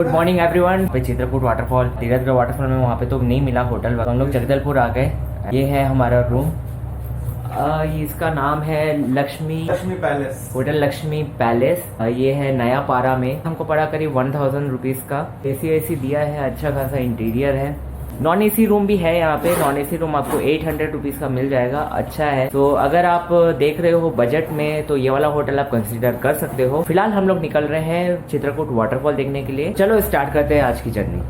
Good morning everyone. Chitrakoot waterfall, Tirathgarh waterfall में वहाँ पे तो नहीं मिला होटल, तो हम लोग जगदलपुर आ गए। ये है हमारा रूम। इसका नाम है Lakshmi palace, hotel Lakshmi palace. ये है नया पारा में। हमको पड़ा करीब 1000 रुपीज़ का। एसी दिया है, अच्छा खासा इंटीरियर है। नॉन एसी रूम भी है यहाँ पे। नॉन एसी रूम आपको 800 रुपीज़ का मिल जाएगा, अच्छा है। तो अगर आप देख रहे हो बजट में तो ये वाला होटल आप कंसीडर कर सकते हो। फिलहाल हम लोग निकल रहे हैं चित्रकूट वाटरफॉल देखने के लिए। चलो स्टार्ट करते हैं आज की जर्नी।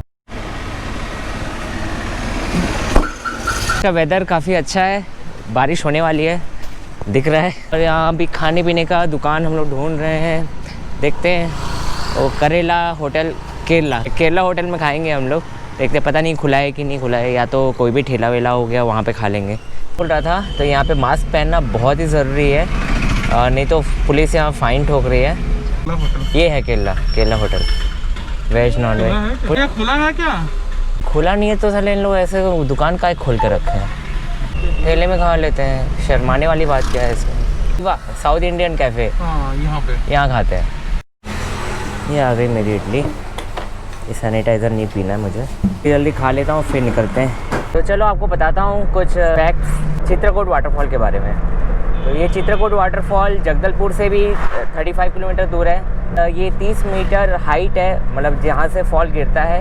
का वेदर काफ़ी अच्छा है, बारिश होने वाली है, दिख रहा है। और यहाँ भी खाने पीने का दुकान हम लोग ढूंढ रहे हैं, देखते हैं। और करेला होटल, केरला होटल में खाएंगे हम लोग। देखते, पता नहीं खुला है कि नहीं खुला है, या तो कोई भी ठेला वेला हो गया वहाँ पे खा लेंगे। बोल रहा था तो यहाँ पे मास्क पहनना बहुत ही ज़रूरी है, नहीं तो पुलिस यहाँ फ़ाइन ठोक रही है। ये है Kerala hotel, veg non veg. खुला है क्या? खुला नहीं है तो साले इन लोग ऐसे दुकान का खोल कर रखे हैं, ठेले में खा लेते हैं। शर्माने वाली बात क्या है इसमें। वाह, साउथ इंडियन कैफ़े यहाँ खाते हैं। ये आ गई मेरी इडली। ये सैनिटाइज़र नहीं पीना है मुझे, जल्दी खा लेता हूँ फिर निकलते हैं। तो चलो आपको बताता हूँ कुछ फैक्ट्स चित्रकूट वाटरफॉल के बारे में। तो ये चित्रकूट वाटरफॉल जगदलपुर से भी 35 किलोमीटर दूर है। ये 30 मीटर हाइट है, मतलब जहाँ से फॉल गिरता है,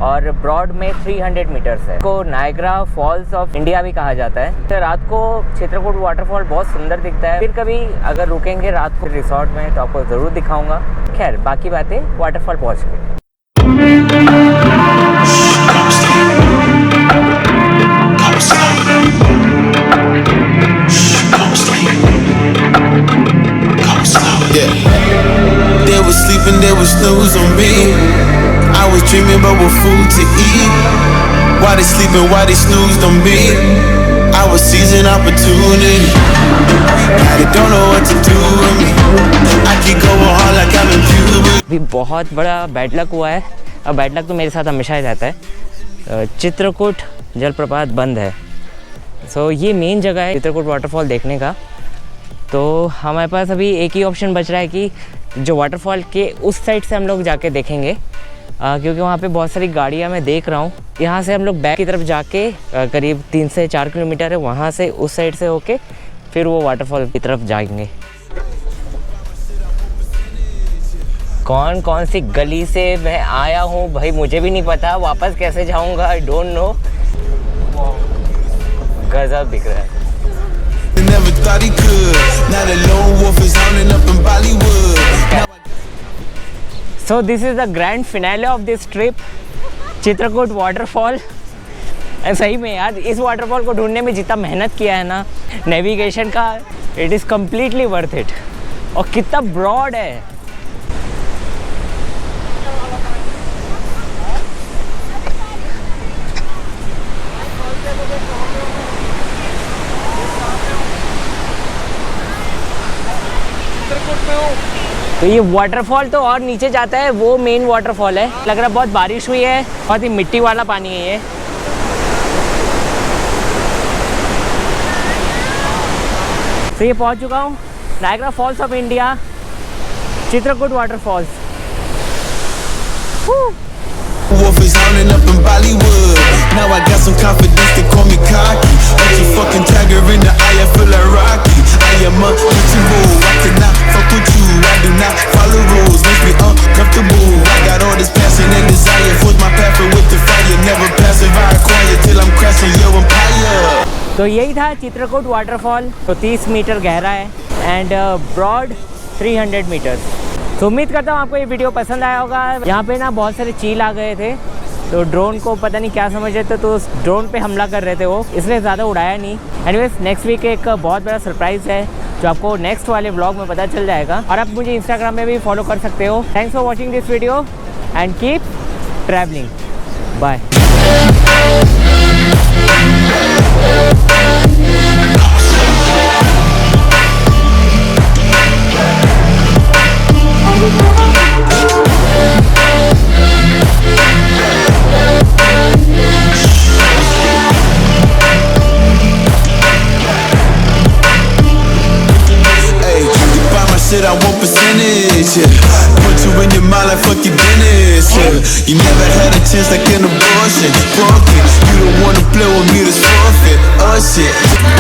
और ब्रॉड में 300 मीटर्स है। को नायग्रा फॉल्स ऑफ इंडिया भी कहा जाता है। तो रात को चित्रकूट वाटरफॉल बहुत सुंदर दिखता है। फिर कभी अगर रुकेंगे रात को रिसोर्ट में तो आपको ज़रूर दिखाऊंगा। खैर, बाकी बातें वाटरफॉल पहुँच के। They was sleeping, they was snooze on me. I was dreaming about what food to eat. Why they sleeping, why they snoozed on me? I was seizing opportunity. Now they don't know what to do with me. I keep going hard like I'm in puberty. भी बहुत बड़ा bad luck हुआ है, और bad luck तो मेरे साथ हमेशा ही रहता है। चित्रकूट जलप्रपात बंद है। सो ये मेन जगह है चित्रकूट वाटरफॉल देखने का। तो हमारे पास अभी एक ही ऑप्शन बच रहा है कि जो वाटरफॉल के उस साइड से हम लोग जाके देखेंगे, क्योंकि वहाँ पे बहुत सारी गाड़ियाँ मैं देख रहा हूँ। यहाँ से हम लोग बैक की तरफ जाके करीब 3 से 4 किलोमीटर है, वहाँ से उस साइड से होके फिर वो वाटरफॉल की तरफ जाएंगे। कौन कौन सी गली से मैं आया हूँ भाई मुझे भी नहीं पता, वापस कैसे जाऊँगा आई डोंट नो। गजब दिख रहा है। Never thought he could. Now the lone wolf is hounding up in Bollywood. So this is the grand finale of this trip, Chitrakoot waterfall. सही में यार, इस वाटरफॉल को ढूंढने में जितना मेहनत किया है ना नेविगेशन का, it is completely worth it. और कितना ब्रॉड है। तो ये वाटरफॉल तो और नीचे जाता है, वो मेन वाटरफॉल है। लग रहा है बहुत बारिश हुई है, बहुत ही मिट्टी वाला पानी है ये। तो ये पहुंच चुका हूँ, Niagara false of India, Chitrakoot waterfalls. Wolf is hounding up in Bollywood. Now I got some confidence, they call me cocky. Like a fucking tiger in the eye, I feel like Rocky. I am untouchable, I cannot fuck with you. I do not follow rules, make me uncomfortable. I got all this passion and desire, force my path with the fire. Never passive, I acquire till I'm crashing your empire. तो यही था Chitrakoot waterfall. तो 30 metre गहरा है and broad 300 metres. तो उम्मीद करता हूँ आपको ये वीडियो पसंद आया होगा। यहाँ पे ना बहुत सारे चील आ गए थे, तो ड्रोन को पता नहीं क्या समझ रहे थे, तो उस ड्रोन पे हमला कर रहे थे वो, इसलिए ज़्यादा उड़ाया नहीं। एनीवेज, नेक्स्ट वीक एक बहुत बड़ा सरप्राइज़ है जो आपको नेक्स्ट वाले व्लॉग में पता चल जाएगा। और आप मुझे इंस्टाग्राम में भी फॉलो कर सकते हो। Thanks for watching this video and keep travelling. Bye. Shit, I want percentage, yeah. Put you in your mind like fuck your Dennis, yeah. You never had a chance like an abortion. Broken. You don't wanna play with me, that's forfeit. Oh shit.